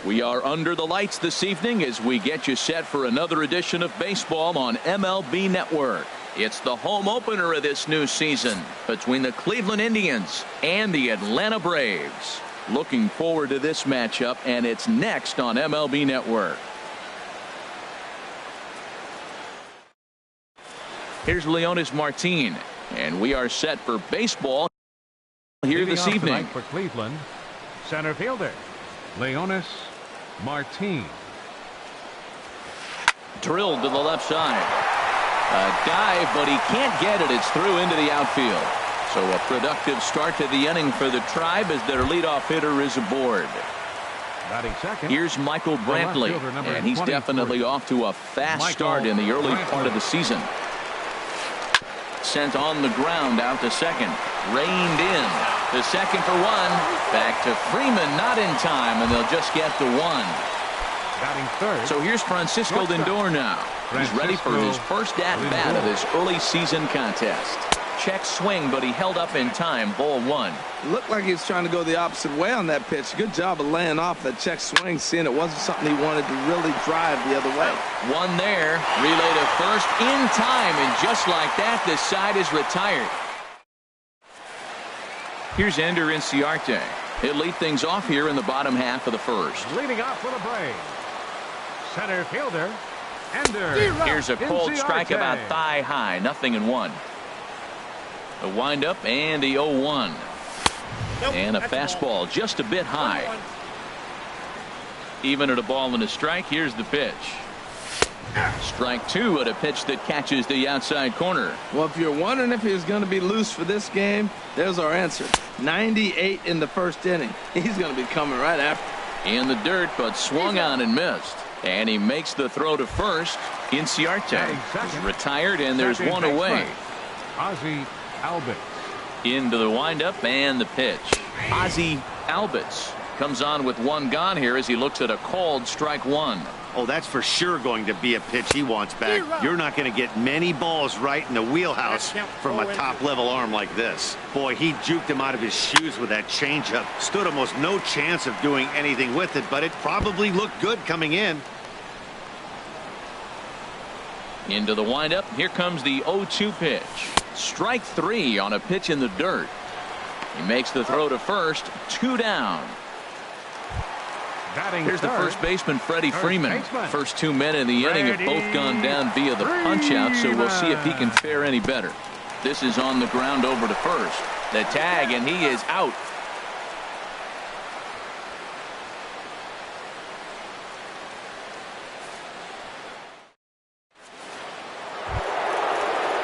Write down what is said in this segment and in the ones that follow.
We are under the lights this evening as we get you set for another edition of baseball on MLB Network. It's the home opener of this new season between the Cleveland Indians and the Atlanta Braves. Looking forward to this matchup, and it's next on MLB Network. Here's Leonys Martin, and we are set for baseball here this evening. For Cleveland, center fielder Leonys Martin. Drilled to the left side. A dive, but he can't get it. It's through into the outfield. So a productive start to the inning for the Tribe as their leadoff hitter is aboard. Batting second. Here's Michael Brantley, and he's definitely off to a fast start in the early part of the season. Sent on the ground out to second. Reined in. The second for one. Back to Freeman, not in time, and they'll just get to one. Batting third. So here's Francisco Lindor now. He's ready for his first at-bat of this early season contest. Check swing, but he held up in time. Ball one. Looked like he was trying to go the opposite way on that pitch. Good job of laying off that check swing, seeing it wasn't something he wanted to really drive the other way. One there. Relay to first in time, and just like that, the side is retired. Here's Ender Inciarte. He'll lead things off here in the bottom half of the first. Leading off for the Braves, center fielder Ender. Here's a cold strike about thigh high. 0-1. A windup and the 0-1. And a fastball just a bit high. Even at a ball and a strike. Here's the pitch. Strike two at a pitch that catches the outside corner. Well, if you're wondering if he's going to be loose for this game, there's our answer. 98 in the first inning. He's going to be coming right after. In the dirt, but swung on and missed. And he makes the throw to first. Inciarte is retired, and there's one away. Ozzie Albies. Into the windup and the pitch. Ozzie Albies comes on with one gone here as he looks at a called strike one. Oh, that's for sure going to be a pitch he wants back. You're not going to get many balls right in the wheelhouse from a top-level arm like this. Boy, he juked him out of his shoes with that changeup. Stood almost no chance of doing anything with it, but it probably looked good coming in. Into the windup. Here comes the 0-2 pitch. Strike three on a pitch in the dirt. He makes the throw to first. Two down. Here's the first baseman, Freddie Freeman. First 2 men in the inning have both gone down via the punch-out, so we'll see if he can fare any better. This is on the ground over to first. The tag, and he is out.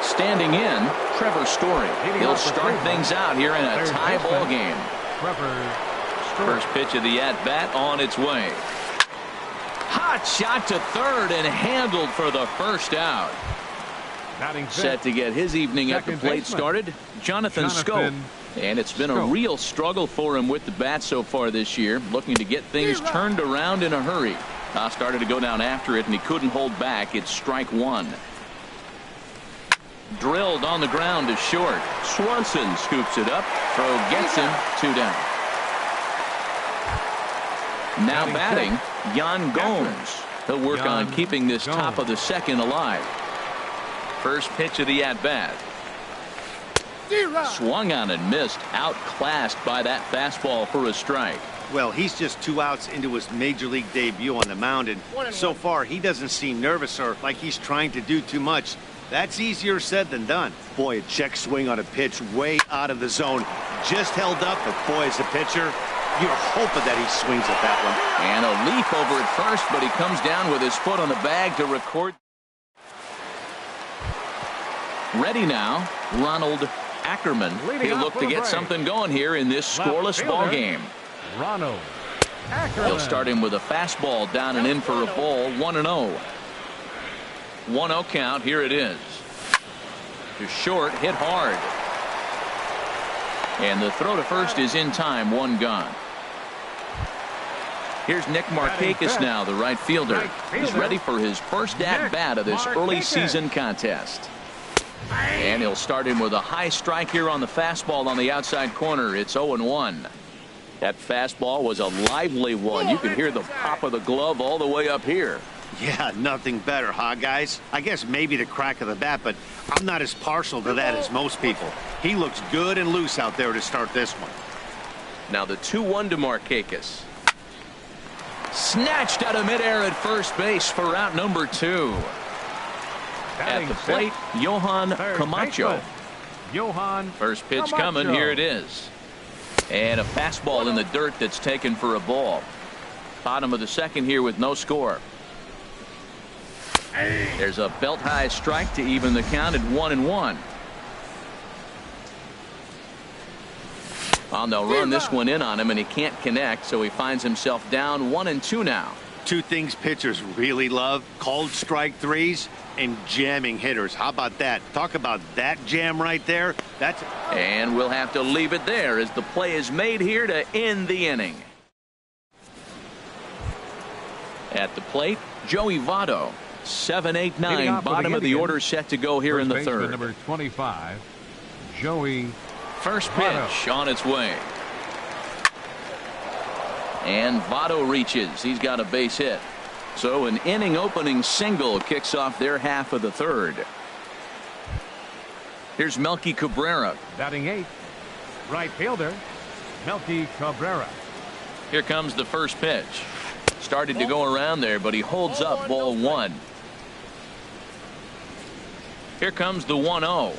Standing in, Trevor Story. He'll start things out here in a tie ball game. First pitch of the at-bat on its way. Hot shot to third and handled for the first out. Set to get his evening at the plate started, Jonathan Schoop. And it's been a real struggle for him with the bat so far this year, looking to get things turned around in a hurry. Started to go down after it, and he couldn't hold back. It's strike one. Drilled on the ground to short. Swanson scoops it up. Throw gets him. Two down. Now batting, Yan Gomes. He'll work on keeping this top of the second alive. First pitch of the at-bat. Swung on and missed. Outclassed by that fastball for a strike. Well, he's just 2 outs into his major league debut on the mound, and so far he doesn't seem nervous or like he's trying to do too much. That's easier said than done. Boy, a check swing on a pitch way out of the zone. Just held up, but boy, as a pitcher, you're hoping that he swings at that one. And a leap over at first, but he comes down with his foot on the bag to record. Ready now, Ronald Ackerman. He'll look to get something going here in this scoreless ball game. Ronald Ackerman. He'll start him with a fastball down and in for a ball. 1-0. 1-0 count. Here it is. To short, hit hard. And the throw to first is in time. One gone. Here's Nick Markakis now, the right fielder. He's ready for his first at-bat of this early season contest. And he'll start him with a high strike here on the fastball on the outside corner. It's 0-1. That fastball was a lively one. You could hear the pop of the glove all the way up here. Yeah, nothing better, huh, guys? I guess maybe the crack of the bat, but I'm not as partial to that as most people. He looks good and loose out there to start this one. Now the 2-1 to Markakis. Snatched out of midair at first base for out number 2. At the plate, Johan Camacho. First pitch coming. Here it is. And a fastball in the dirt that's taken for a ball. Bottom of the second here with no score. There's a belt high strike to even the count at 1-1. Well, they'll run this one in on him, and he can't connect, so he finds himself down 1-2 now. Two things pitchers really love: called strike threes and jamming hitters. How about that? Talk about that jam right there. And we'll have to leave it there as the play is made here to end the inning. At the plate, Joey Votto. 7-8-9, bottom of the order set to go here in the third. Number 25, Joey. First pitch on its way. And Votto reaches. He's got a base hit. So an inning opening single kicks off their half of the third. Here's Melky Cabrera. Batting 8th, right fielder, Melky Cabrera. Here comes the first pitch. Started to go around there, but he holds up ball 1. Here comes the 1-0.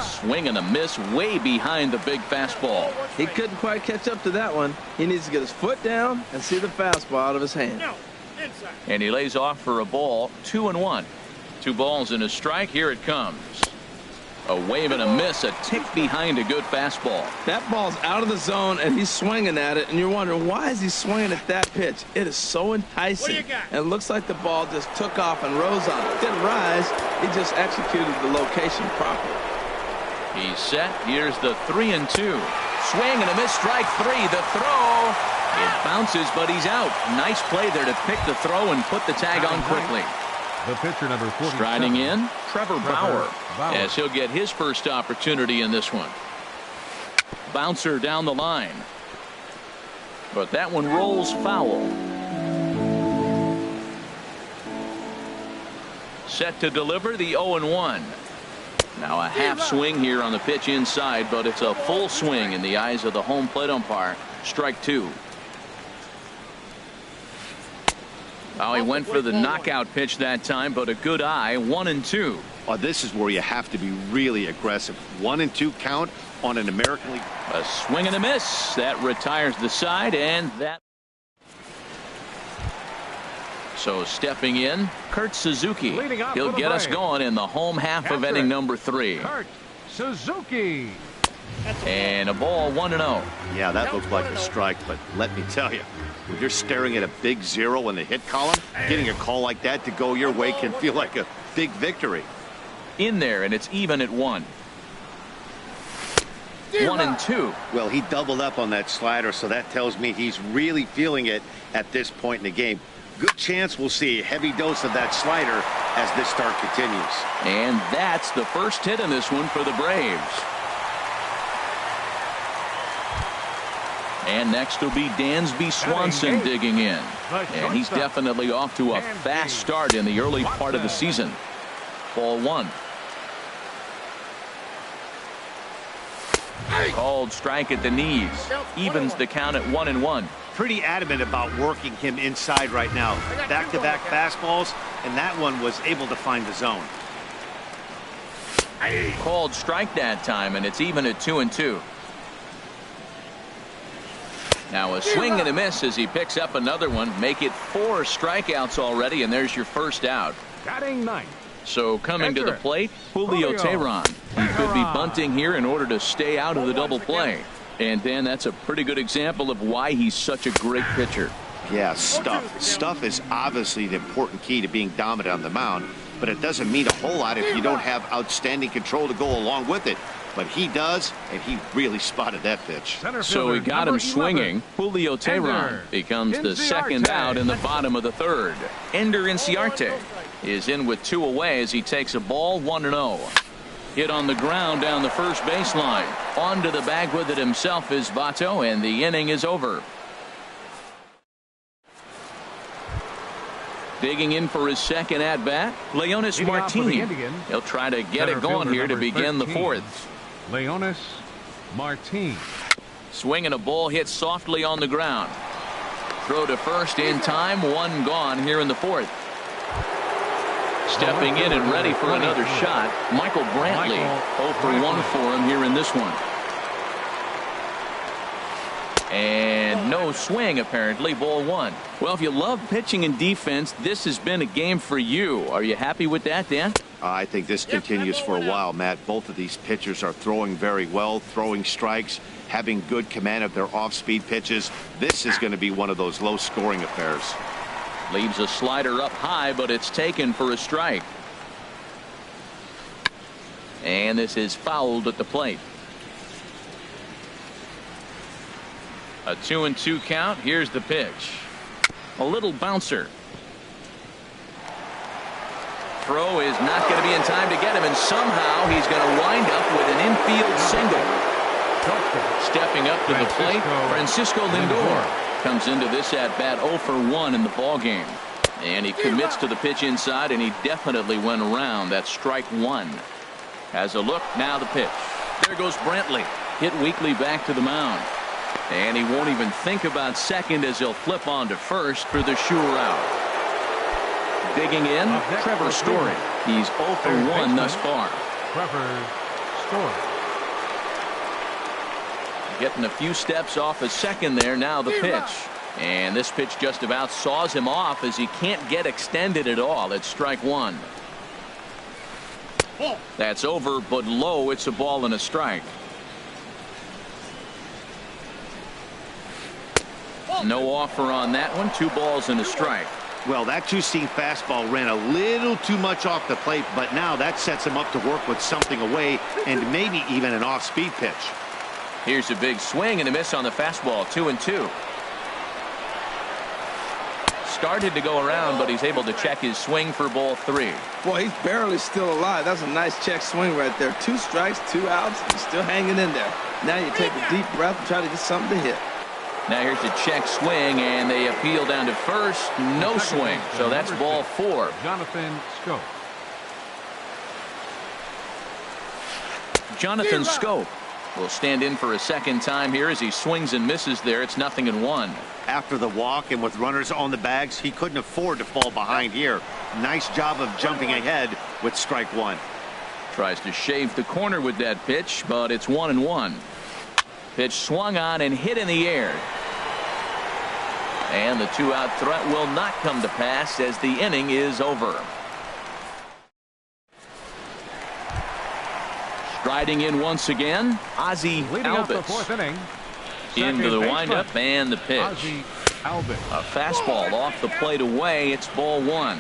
Swing and a miss way behind the big fastball. He couldn't quite catch up to that one. He needs to get his foot down and see the fastball out of his hand. And he lays off for a ball. 2-1. 2 balls and a strike. Here it comes. A wave and a miss, a tick behind a good fastball. That ball's out of the zone, and he's swinging at it, and you're wondering, why is he swinging at that pitch? It is so enticing. And it looks like the ball just took off and rose on it. Didn't rise. He just executed the location properly. He's set. Here's the 3-2. Swing and a miss, strike 3. The throw. It bounces, but he's out. Nice play there to pick the throw and put the tag on quickly. The pitcher, number 47. Striding in, Trevor Bauer, as he'll get his first opportunity in this one. Bouncer down the line. But that one rolls foul. Set to deliver the 0-1. Now a half swing here on the pitch inside, but it's a full swing in the eyes of the home plate umpire. Strike 2. Oh, he went for the knockout pitch that time, but a good eye. 1-2. Oh, this is where you have to be really aggressive. 1-2 count on an American League. A swing and a miss. That retires the side, and that. So stepping in, Kurt Suzuki. He'll get us going in the home half of inning number 3. Kurt Suzuki. And a ball 1-0. Yeah, that looked like a strike, but let me tell you, when you're staring at a big 0 in the hit column, getting a call like that to go your way can feel like a big victory. In there, and it's even at 1. 1-2. Well, he doubled up on that slider, so that tells me he's really feeling it at this point in the game. Good chance we'll see a heavy dose of that slider as this start continues. And that's the first hit in this one for the Braves. And next will be Dansby Swanson digging in. And he's definitely off to a fast start in the early part of the season. Ball 1. Called strike at the knees. Evens the count at 1-1. Pretty adamant about working him inside right now. Back-to-back fastballs, and that one was able to find the zone. Called strike that time, and it's even at 2-2. Now a swing and a miss as he picks up another one. Make it 4 strikeouts already, and there's your first out. Batting 9th. So coming to the plate, Julio Teheran. He could be bunting here in order to stay out of the double play. And Dan, that's a pretty good example of why he's such a great pitcher. Yeah, stuff. Stuff is obviously the important key to being dominant on the mound, but it doesn't mean a whole lot if you don't have outstanding control to go along with it. But he does, and he really spotted that pitch. So he got him swinging. Julio Teheran becomes the second out in the bottom of the third. Ender Inciarte is in with 2 away as he takes a ball 1-0. Hit on the ground down the first baseline. Onto the bag with it himself is Votto, and the inning is over. Digging in for his second at bat, Leonys Martin. He'll try to get it going here to begin the fourth. Leonys Martin. Swinging a ball hit softly on the ground. Throw to first in time. One gone here in the fourth. Stepping in and ready for another shot, Michael Brantley. 0 for 1 for him here in this one. And no swing, apparently. Ball one. Well, if you love pitching and defense, this has been a game for you. Are you happy with that, Dan? I think this continues for a while, Matt. Both of these pitchers are throwing very well, throwing strikes, having good command of their off-speed pitches. This is going to be one of those low-scoring affairs. Leaves a slider up high, but it's taken for a strike. And this is fouled at the plate. A 2-2 count. Here's the pitch. A little bouncer. Throw is not going to be in time to get him, and somehow he's going to wind up with an infield single. Stepping up to the plate, Francisco Lindor comes into this at bat 0 for 1 in the ball game, and he commits to the pitch inside, and he definitely went around. That's strike one. Has a look, now the pitch. There goes Brantley, hit weakly back to the mound, and he won't even think about second as he'll flip on to first for the sure out. Digging in, Trevor Story. He's 0 for 1 thus far. Trevor Story. Getting a few steps off a second there. Now the pitch. And this pitch just about saws him off as he can't get extended at all. It's strike one. That's over, but low. It's a ball and a strike. No offer on that one. 2 balls and a strike. Well, that two-seam fastball ran a little too much off the plate, but now that sets him up to work with something away and maybe even an off-speed pitch. Here's a big swing and a miss on the fastball. 2-2. Started to go around, but he's able to check his swing for ball 3. Boy, he's barely still alive. That's a nice check swing right there. 2 strikes, 2 outs. He's still hanging in there. Now you take a deep breath and try to get something to hit. Now here's the check swing, and they appeal down to first. No swing. So that's ball 4. Jonathan Schoop. Jonathan Schoop will stand in for a second time here as he swings and misses there. It's 0-1. After the walk and with runners on the bags, he couldn't afford to fall behind here. Nice job of jumping ahead with strike one. Tries to shave the corner with that pitch, but it's 1-1. Pitch swung on and hit in the air. And the 2-out threat will not come to pass as the inning is over. Striding in once again, Ozzie Albies. The 4th inning. Into the windup and the pitch. A fastball off the plate away. It's ball 1.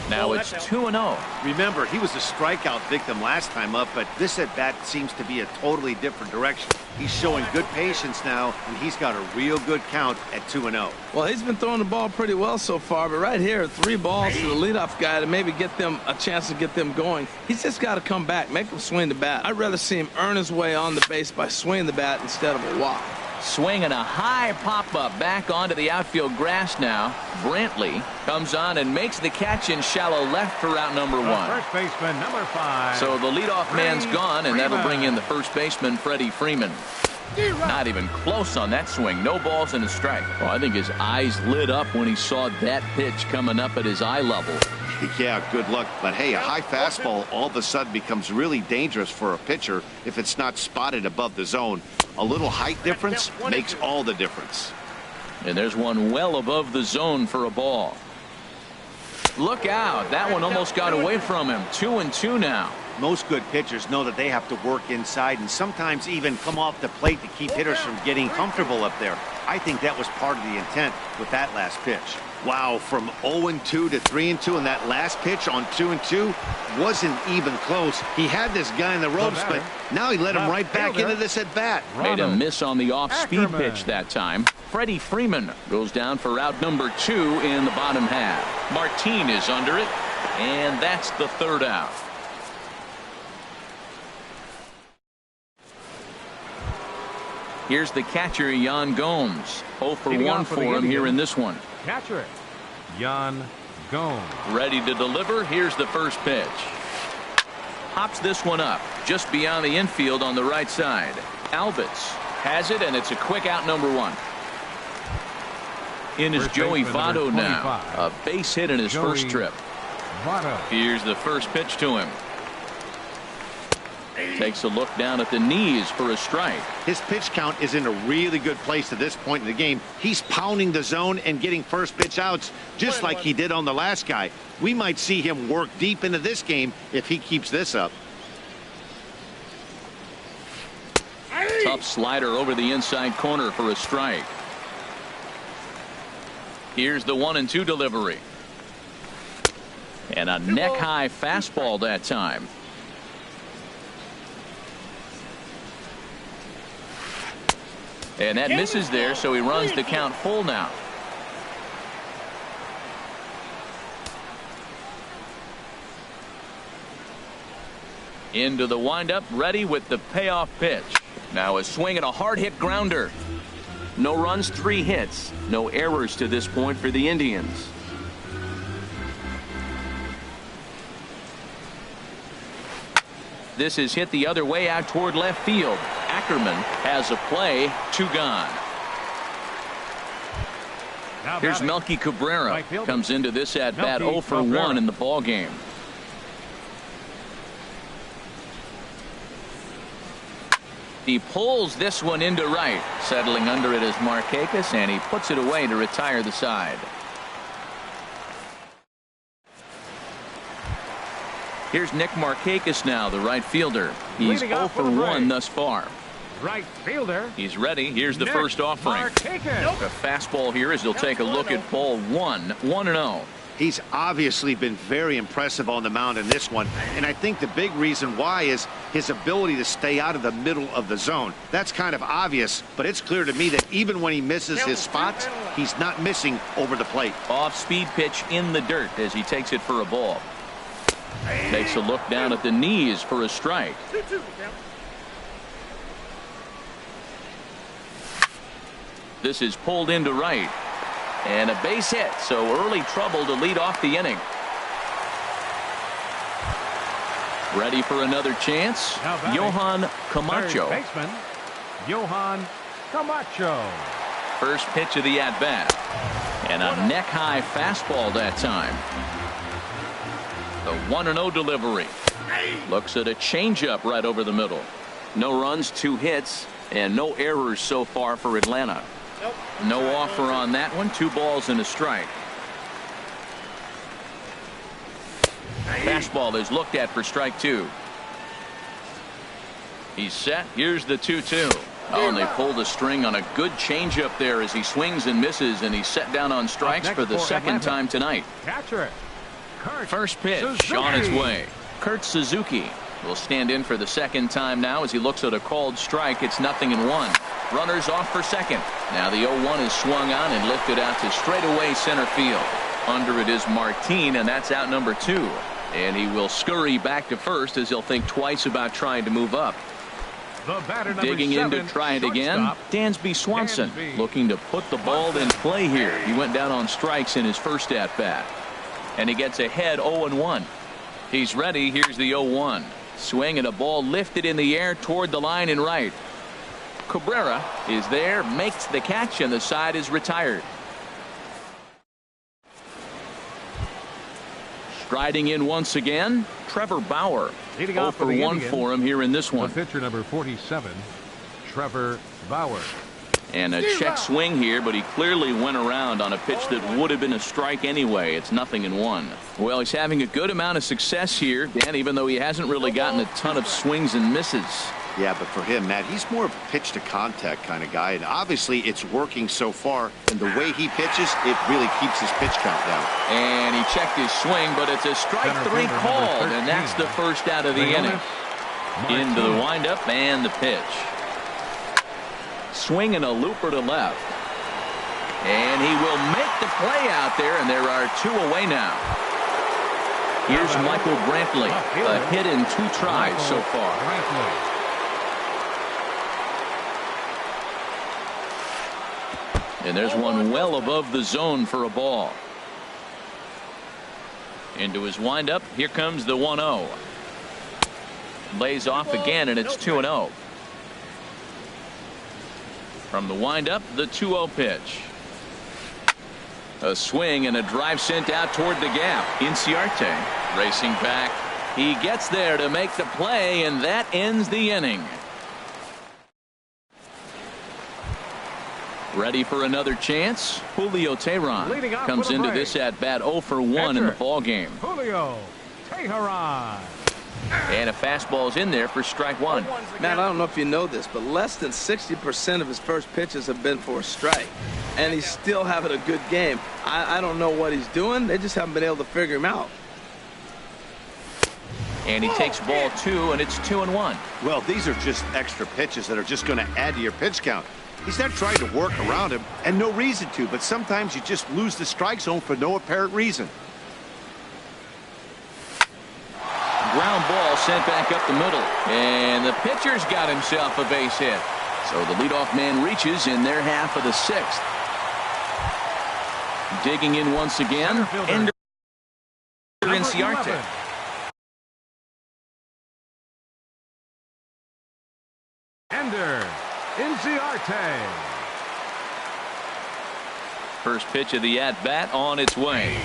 Now it's 2-0. Remember, he was a strikeout victim last time up, but this at bat seems to be a totally different direction. He's showing good patience now, and he's got a real good count at 2-0. Well, he's been throwing the ball pretty well so far, but right here, 3 balls to the leadoff guy to maybe get them a chance to get them going. He's just got to come back, make him swing the bat. I'd rather see him earn his way on the base by swinging the bat instead of a walk. Swinging a high pop-up back onto the outfield grass now. Brantley comes on and makes the catch in shallow left for out number 1. First baseman, number 5. So the leadoff man's gone, and that'll bring in the first baseman, Freddie Freeman. Not even close on that swing. No balls and a strike. Well, I think his eyes lit up when he saw that pitch coming up at his eye level. Yeah, good luck. But hey, a high fastball all of a sudden becomes really dangerous for a pitcher if it's not spotted above the zone. A little height difference makes all the difference. And there's one well above the zone for a ball. Look out. That one almost got away from him. 2-2 now. Most good pitchers know that they have to work inside and sometimes even come off the plate to keep hitters from getting comfortable up there. I think that was part of the intent with that last pitch. Wow, from 0-2 to 3-2, and that last pitch on 2-2 wasn't even close. He had this guy in the ropes, but now he let him right back into this at bat. Made a miss on the off-speed pitch that time. Freddie Freeman goes down for out number 2 in the bottom half. Martin is under it. And that's the third out. Here's the catcher, Yan Gomes. 0 for 1 for him here in this one. Catcher, Yan Gomes. Ready to deliver. Here's the first pitch. Hops this one up just beyond the infield on the right side. Albitz has it, and it's a quick out, number 1. In is Joey Votto now. A base hit in his first trip. Votto. Here's the first pitch to him. Takes a look down at the knees for a strike. His pitch count is in a really good place at this point in the game. He's pounding the zone and getting first pitch outs just like he did on the last guy. We might see him work deep into this game if he keeps this up. Tough slider over the inside corner for a strike. Here's the 1-2 delivery. And a neck-high fastball that time. And that misses there, so he runs the count full now. Into the windup, ready with the payoff pitch. Now a swing and a hard hit grounder. No runs, 3 hits. No errors to this point for the Indians. This is hit the other way out toward left field. Ackerman has a play, 2 gone. Here's Melky Cabrera. Comes into this at bat 0 for 1 in the ball game. He pulls this one into right. Settling under it is Markakis, and he puts it away to retire the side. Here's Nick Markakis now, the right fielder. He's 0 for 1 thus far. Right fielder. He's ready. Here's the first offering. A fastball here as he'll take a look at ball 1. 1-0. He's obviously been very impressive on the mound in this one, and I think the big reason why is his ability to stay out of the middle of the zone. That's kind of obvious, but it's clear to me that even when he misses his spots, he's not missing over the plate. Off-speed pitch in the dirt as he takes it for a ball. Takes a look down at the knees for a strike. This is pulled into right. And a base hit, so early trouble to lead off the inning. Ready for another chance. Johan Camacho. Third baseman, Johan Camacho. First pitch of the at-bat. And a neck-high fastball that time. The 1-0 delivery. Looks at a changeup right over the middle. No runs, 2 hits, and no errors so far for Atlanta. No offer on that one. 2 balls and a strike. Fastball is looked at for strike 2. He's set. Here's the 2-2. Oh, and they pull the string on a good changeup there as he swings and misses, and he's set down on strikes for the second time tonight. Catcher. First pitch on its way. Kurt Suzuki will stand in for the second time now as he looks at a called strike. It's 0-1. Runners off for second. Now the 0-1 is swung on and lifted out to straightaway center field. Under it is Martin, and that's out number 2. And he will scurry back to first as he'll think twice about trying to move up. Digging in to try it again, Dansby Swanson looking to put the ball in play here. He went down on strikes in his first at-bat. And he gets ahead 0-1. He's ready. Here's the 0-1. Swing and a ball lifted in the air toward the line in right. Cabrera is there, makes the catch, and the side is retired. Striding in once again, Trevor Bauer. 0 for 1 for him here in this one. The pitcher number 47, Trevor Bauer. And a check swing here, but he clearly went around on a pitch that would have been a strike anyway. It's 0-1. Well, he's having a good amount of success here, Dan, even though he hasn't really gotten a ton of swings and misses. Yeah, but for him, Matt, he's more of a pitch to contact kind of guy, and obviously it's working so far, and the way he pitches, it really keeps his pitch count down. And he checked his swing, but it's a strike 3 called, and that's the first out of the inning. Into the windup and the pitch. Swinging a looper to left. And he will make the play out there, and there are 2 away now. Here's Michael Brantley. A hit in 2 tries so far. And there's one well above the zone for a ball. Into his windup. Here comes the 1-0. Lays off again, and it's 2-0. From the windup, the 2-0 pitch. A swing and a drive sent out toward the gap. Inciarte racing back. He gets there to make the play, and that ends the inning. Ready for another chance? Julio Teheran comes into this at bat 0 for 1 in the ball game. Julio Teheran. And a fastball's in there for strike 1. Matt, I don't know if you know this, but less than 60% of his first pitches have been for a strike. And he's still having a good game. I don't know what he's doing. They just haven't been able to figure him out. And he takes ball 2, and it's 2-1. Well, these are just extra pitches that are just going to add to your pitch count. He's not trying to work around him, and no reason to, but sometimes you just lose the strike zone for no apparent reason. Ground ball sent back up the middle, and the pitcher's got himself a base hit. So the leadoff man reaches in their half of the 6th. Digging in once again, Ender Inciarte. Ender Inciarte. First pitch of the at-bat on its way.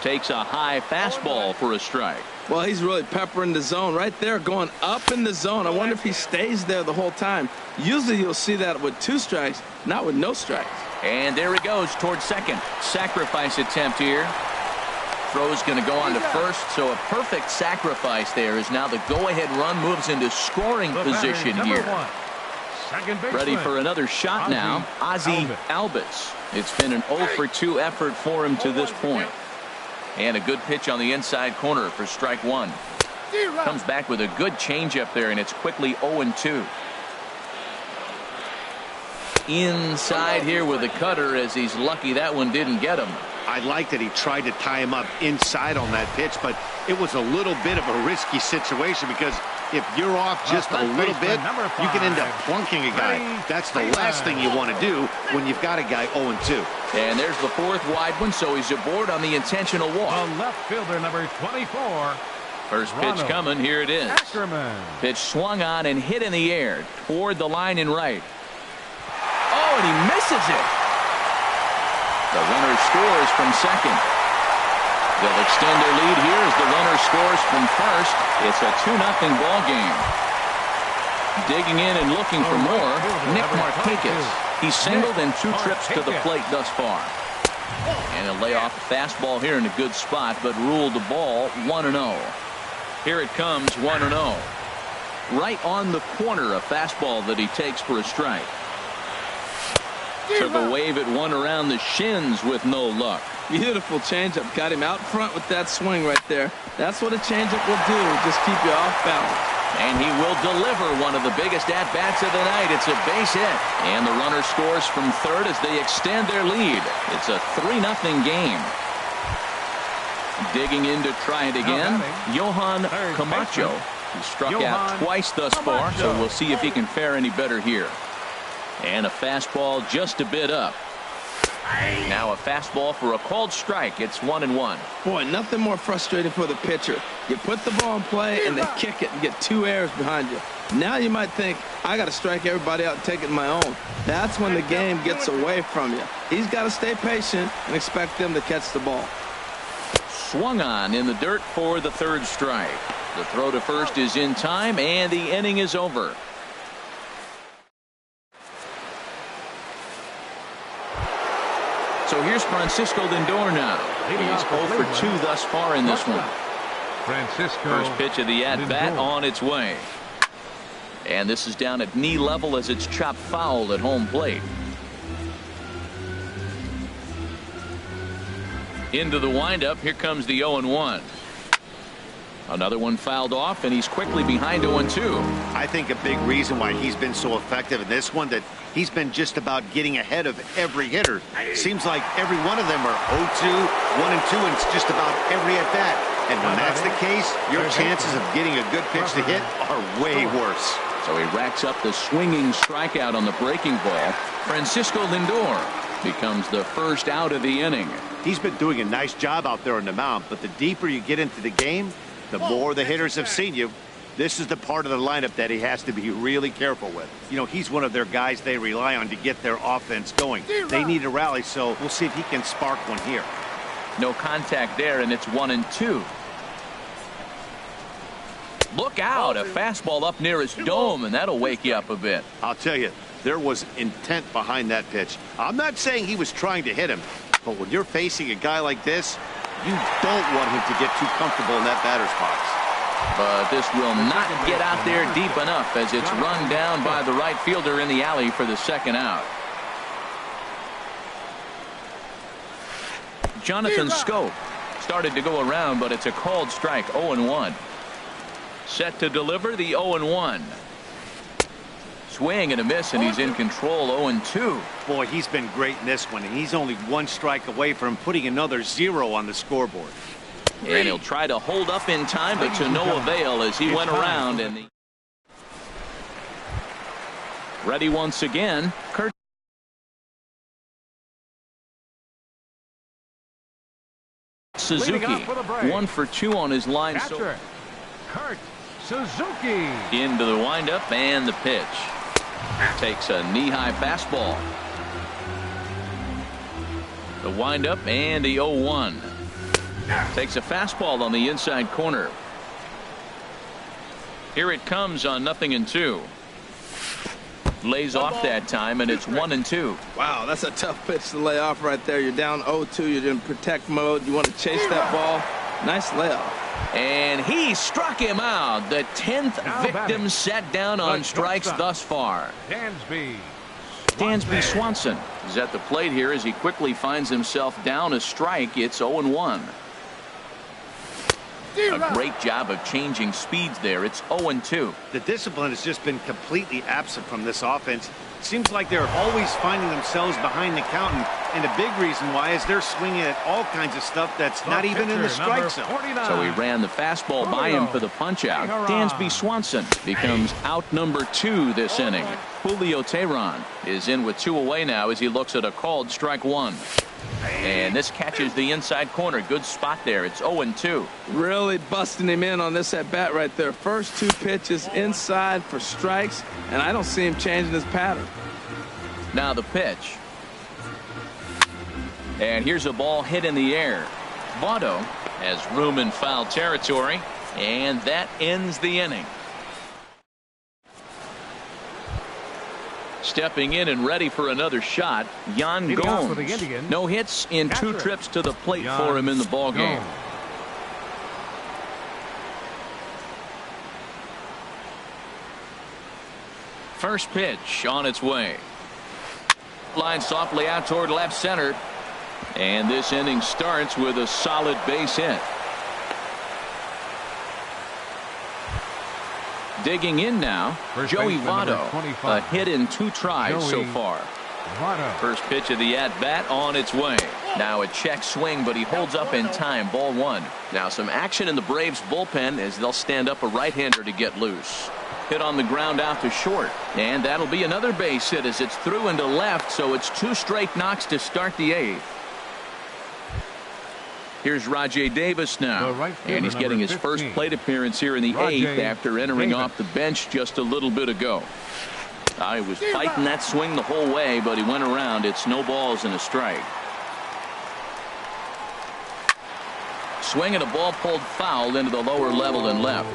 Takes a high fastball for a strike. Well, he's really peppering the zone right there, going up in the zone. I wonder if he stays there the whole time. Usually you'll see that with 2 strikes, not with no strikes. And there he goes towards second. Sacrifice attempt here. Throw's going to go on to first, so a perfect sacrifice there as now the go-ahead run moves into scoring position here. Ready for another shot now, Ozzie Albies. It's been an 0 for 2 effort for him to this point. And a good pitch on the inside corner for strike 1. Comes back with a good changeup there, and it's quickly 0-2. Inside here with a cutter, as he's lucky that one didn't get him. I like that he tried to tie him up inside on that pitch, but it was a little bit of a risky situation because if you're off just a little bit, you can end up plunking a guy. That's the last thing you want to do when you've got a guy 0-2. And there's the 4th wide one, so he's aboard on the intentional walk. The left fielder, number 24. First pitch coming. Here it is. Ackerman. Pitch swung on and hit in the air toward the line and right. Oh, and he misses it. The runner scores from second. They'll extend their lead here as the runner scores from first. It's a 2-0 ball game. Digging in and looking for more, Nick Markakis. He's singled in 2 trips to the plate thus far. And he'll lay off a fastball here in a good spot, but ruled the ball 1-0. Here it comes, 1-0. Right on the corner, a fastball that he takes for a strike. Took a wave at one around the shins with no luck. Beautiful changeup. Got him out front with that swing right there. That's what a changeup will do, just keep you off balance. And he will deliver one of the biggest at-bats of the night. It's a base hit. And the runner scores from third as they extend their lead. It's a 3-0 game. Digging in to try it again, Johan Camacho. He struck out twice thus far, so we'll see if he can fare any better here. And a fastball just a bit up. Now a fastball for a called strike. It's 1-1. Boy, nothing more frustrating for the pitcher. You put the ball in play and they kick it and get 2 errors behind you. Now you might think, I got to strike everybody out and take it my own. That's when the game gets away from you. He's got to stay patient and expect them to catch the ball. Swung on in the dirt for the 3rd strike. The throw to first is in time, and the inning is over. So here's Francisco Lindor now. He's 0 for 2 thus far in this one. First pitch of the at-bat on its way. And this is down at knee level as it's chopped foul at home plate. Into the windup. Here comes the 0-1. Another one fouled off, and he's quickly behind 0-2. I think a big reason why he's been so effective in this one that he's been just about getting ahead of every hitter. Seems like every one of them are 0-2, 1-2, and it's just about every at bat. And when that's the case, your chances of getting a good pitch to hit are way worse. So he racks up the swinging strikeout on the breaking ball. Francisco Lindor becomes the first out of the inning. He's been doing a nice job out there on the mound, but the deeper you get into the game, the more the hitters have seen you. This is the part of the lineup that he has to be really careful with. You know, he's one of their guys they rely on to get their offense going. They need a rally, so we'll see if he can spark one here. No contact there, and it's 1-2. Look out, a fastball up near his dome, and that'll wake you up a bit. I'll tell you, there was intent behind that pitch. I'm not saying he was trying to hit him, but when you're facing a guy like this, you don't want him to get too comfortable in that batter's box. But this will not get out there deep enough as it's run down by the right fielder in the alley for the second out. Jonathan Schoop started to go around, but it's a called strike. 0-1. Set to deliver the 0-1. Swing and a miss, and he's in control. 0-2. Boy, he's been great in this one, and he's only one strike away from putting another 0 on the scoreboard. And he'll try to hold up in time, but to no avail as he went around. And ready once again, Kurt Suzuki. 1 for 2 on his line. So Kurt Suzuki. into the windup and the pitch. Takes a knee-high fastball. The windup and the 0-1. Takes a fastball on the inside corner. Here it comes on 0-2. Lays off that time, and it's 1-2. Wow, that's a tough pitch to lay off right there. You're down 0-2. You're in protect mode. You want to chase that ball. Nice layoff. And he struck him out. The 10th victim set down on strikes thus far. Dansby Swanson is at the plate here as he quickly finds himself down a strike. It's 0-1. A great job of changing speeds there. It's 0-2. The discipline has just been completely absent from this offense. It seems like they're always finding themselves behind the count, and a big reason why is they're swinging at all kinds of stuff that's not even in the strike zone. So he ran the fastball by him for the punch-out. Dansby Swanson becomes out number 2 this inning. Julio Teheran is in with 2 away now as he looks at a called strike 1. And this catches the inside corner. Good spot there. It's 0-2. Really busting him in on this at bat right there. First 2 pitches inside for strikes, and I don't see him changing his pattern. Now the pitch. And here's a ball hit in the air. Votto has room in foul territory, and that ends the inning. Stepping in and ready for another shot, Yan Gomes. No hits in 2 trips to the plate for him in the ballgame. First pitch on its way. Line softly out toward left center. And this inning starts with a solid base hit. Digging in now, Joey Votto. A hit in 2 tries so far. First pitch of the at-bat on its way. Now a check swing, but he holds up in time. Ball 1. Now some action in the Braves bullpen as they'll stand up a right-hander to get loose. Hit on the ground out to short. And that'll be another base hit as it's through into left, so it's 2 straight knocks to start the 8th. Here's Rajai Davis now, and he's getting his first plate appearance here in the 8th after entering off the bench just a little bit ago. He was fighting that swing the whole way, but he went around. It's no balls and a strike. Swing and a ball pulled foul into the lower level and left.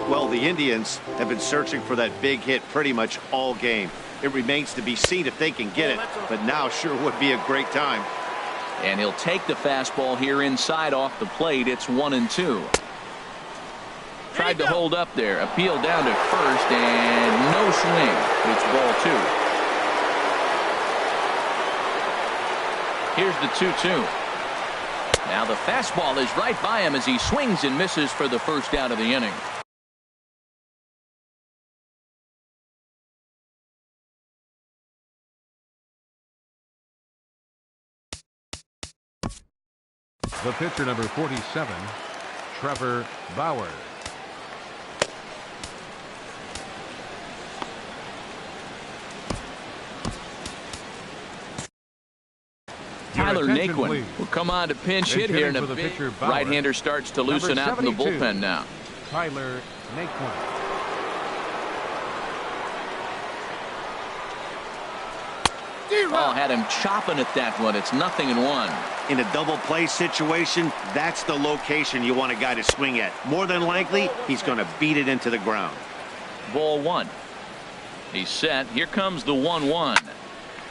Well, the Indians have been searching for that big hit pretty much all game. It remains to be seen if they can get it, but now sure would be a great time. And he'll take the fastball here inside off the plate. It's 1-2. Tried to hold up there. Appeal down to first, and no swing. It's ball 2. Here's the 2-2. Now the fastball is right by him as he swings and misses for the first out of the inning. The pitcher, number 47, Trevor Bauer. Tyler Naquin will come on to pinch hit here, and a big right-hander starts to loosen out from the bullpen now. Tyler Naquin. Oh, had him chopping at that one. It's 0-1. In a double play situation, that's the location you want a guy to swing at. More than likely, he's going to beat it into the ground. Ball one. He's set. Here comes the 1-1.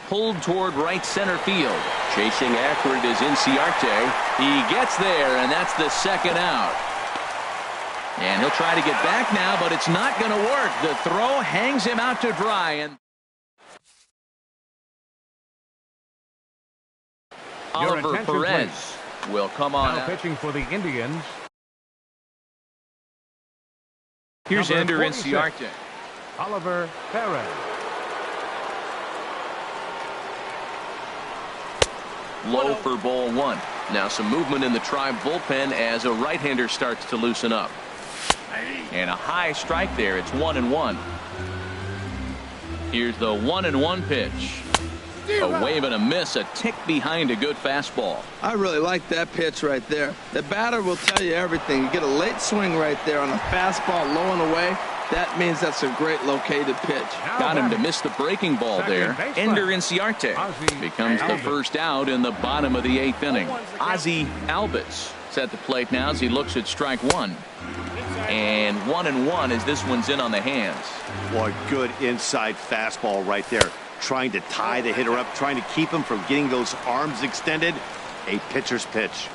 Pulled toward right center field. Chasing after it is Inciarte. He gets there, and that's the second out. And he'll try to get back now, but it's not going to work. The throw hangs him out to dry. And Oliver Perez will come on. Now pitching for the Indians. Here's Ender Inciarte. Oliver Perez. Low for ball one. Now some movement in the Tribe bullpen as a right-hander starts to loosen up. And a high strike there. It's 1-1. Here's the 1-1 pitch. A wave and a miss, a tick behind a good fastball. I really like that pitch right there. The batter will tell you everything. You get a late swing right there on a fastball low and away. That means that's a great located pitch. Got him to miss the breaking ball there. Ender Inciarte becomes the first out in the bottom of the 8th inning. Ozzie Albies at the plate now as he looks at strike one. And 1-1 as this one's in on the hands. Boy, good inside fastball right there. Trying to tie the hitter up, trying to keep him from getting those arms extended. A pitcher's pitch.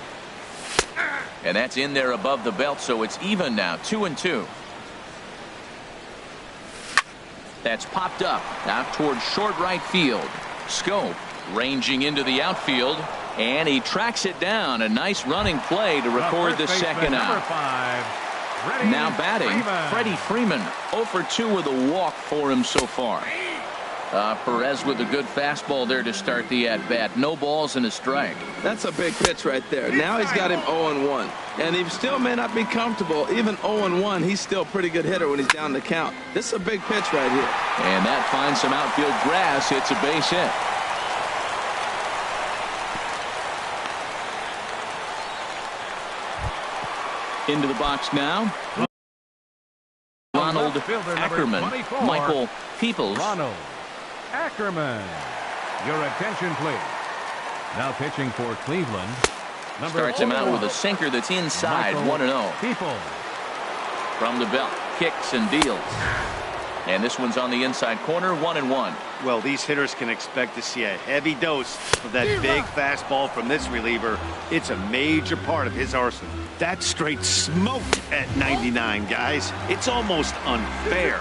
And that's in there above the belt, so it's even now, 2-2. That's popped up out towards short right field. Schoop ranging into the outfield, and he tracks it down. A nice running play to record the second out. Now batting, Freddie Freeman. 0 for 2 with a walk for him so far. Perez with a good fastball there to start the at-bat. No balls and a strike. That's a big pitch right there. Now he's got him 0-1. And he still may not be comfortable. Even 0-1, he's still a pretty good hitter when he's down the count. This is a big pitch right here. And that finds some outfield grass. It's a base hit. Into the box now. Ronald Ackerman. Michael Peoples. Ronald Ackerman. Your attention, please. Now pitching for Cleveland. Starts him out with a sinker that's inside. 1-0. Peoples. From the belt. Kicks and deals. And this one's on the inside corner. 1-1. Well, these hitters can expect to see a heavy dose of that big fastball from this reliever. It's a major part of his arsenal. That's straight smoke at 99, guys. It's almost unfair.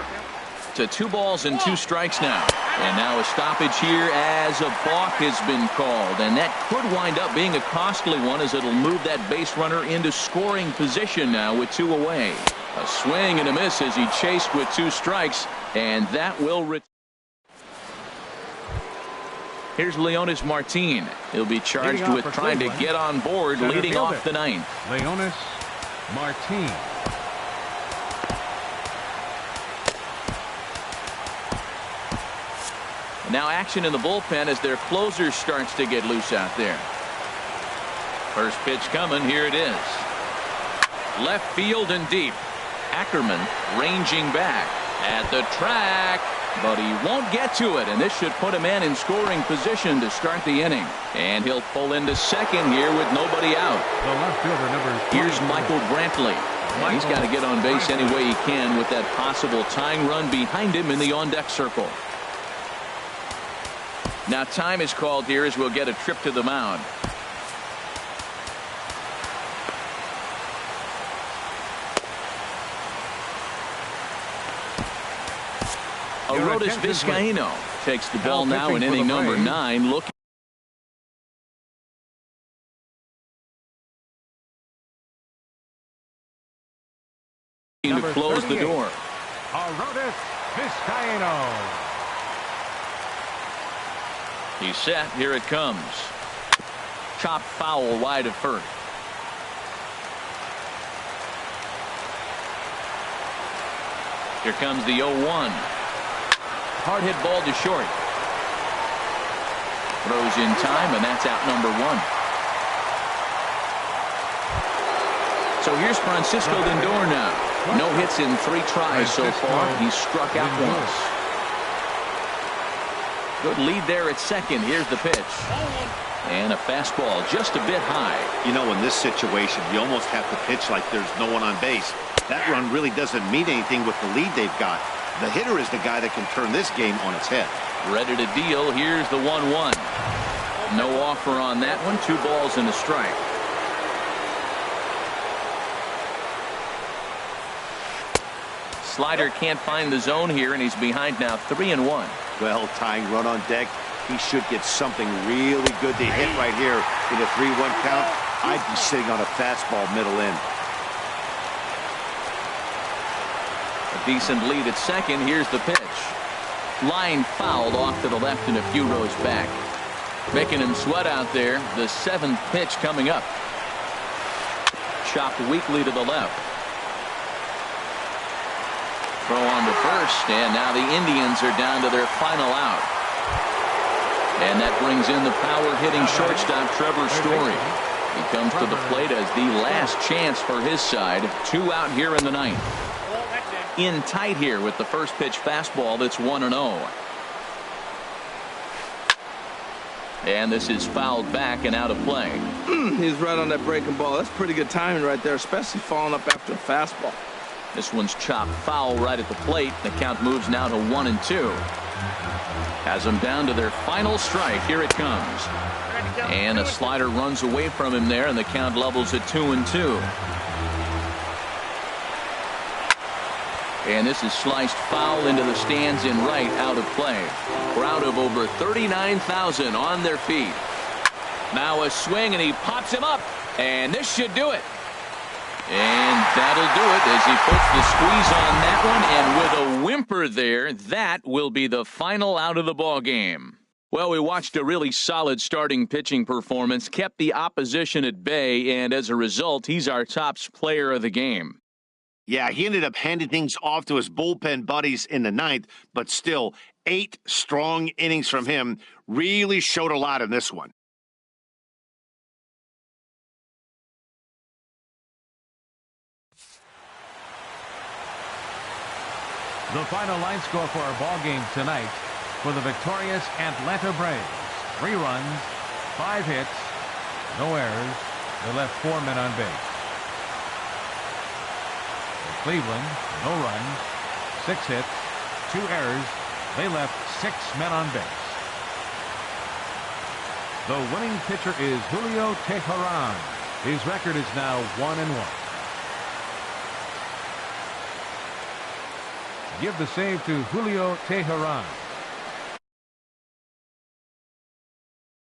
To 2 balls and 2 strikes now. And now a stoppage here as a balk has been called. And that could wind up being a costly one as it'll move that base runner into scoring position now with 2 away. A swing and a miss as he chased with 2 strikes. And that will return. Here's Leonys Martin. He'll be charged with trying to get on board, leading off the 9th. Leonys Martin. Now action in the bullpen as their closer starts to get loose out there. First pitch coming. Here it is. Left field and deep. Ackerman ranging back at the track, but he won't get to it, and this should put a man in scoring position to start the inning. And he'll pull into second here with nobody out. The left fielder, number 24. Here's Michael Brantley. And he's got to get on base any way he can with that possible tying run behind him in the on-deck circle. Now time is called here as we'll get a trip to the mound. Arodys Vizcaino takes the ball now in inning number 9. Looking to close the door. Arodys Vizcaino. He's set. Here it comes. Chopped foul wide of first. Here comes the 0-1. Hard hit ball to short. Throws in time, and that's out number 1. So here's Francisco Lindor now. No hits in 3 tries so far. He's struck out once. Good lead there at second. Here's the pitch. And a fastball just a bit high. You know, in this situation, you almost have to pitch like there's no one on base. That run really doesn't mean anything with the lead they've got. The hitter is the guy that can turn this game on its head. Ready to deal. Here's the 1-1. No offer on that one. 2 balls and a strike. Slider can't find the zone here, and he's behind now 3-1. Well, tying run on deck. He should get something really good to hit right here in a 3-1 count. I'd be sitting on a fastball middle in. A decent lead at second. Here's the pitch. Line fouled off to the left and a few rows back. Making him sweat out there. The 7th pitch coming up. Chopped weakly to the left. Throw on to first, and now the Indians are down to their final out. And that brings in the power-hitting shortstop Trevor Story. He comes to the plate as the last chance for his side. 2 out here in the 9th. In tight here with the first pitch fastball that's 1-0. And this is fouled back and out of play. He's right on that breaking ball. That's pretty good timing right there, especially falling up after a fastball. This one's chopped foul right at the plate. The count moves now to 1-2. Has them down to their final strike. Here it comes. And a slider runs away from him there, and the count levels at 2-2. And this is sliced foul into the stands in right, out of play. Crowd of over 39,000 on their feet. Now a swing, and he pops him up. And this should do it. And that'll do it as he puts the squeeze on that one, and with a whimper there, that will be the final out of the ball game. Well, we watched a really solid starting pitching performance, kept the opposition at bay, and as a result, he's our top player of the game. Yeah, he ended up handing things off to his bullpen buddies in the 9th, but still, 8 strong innings from him really showed a lot in this one. The final line score for our ball game tonight for the victorious Atlanta Braves. 3 runs, 5 hits, no errors. They left 4 men on base. For Cleveland, no runs, 6 hits, 2 errors. They left 6 men on base. The winning pitcher is Julio Teheran. His record is now 1-1. Give the save to Julio Teheran.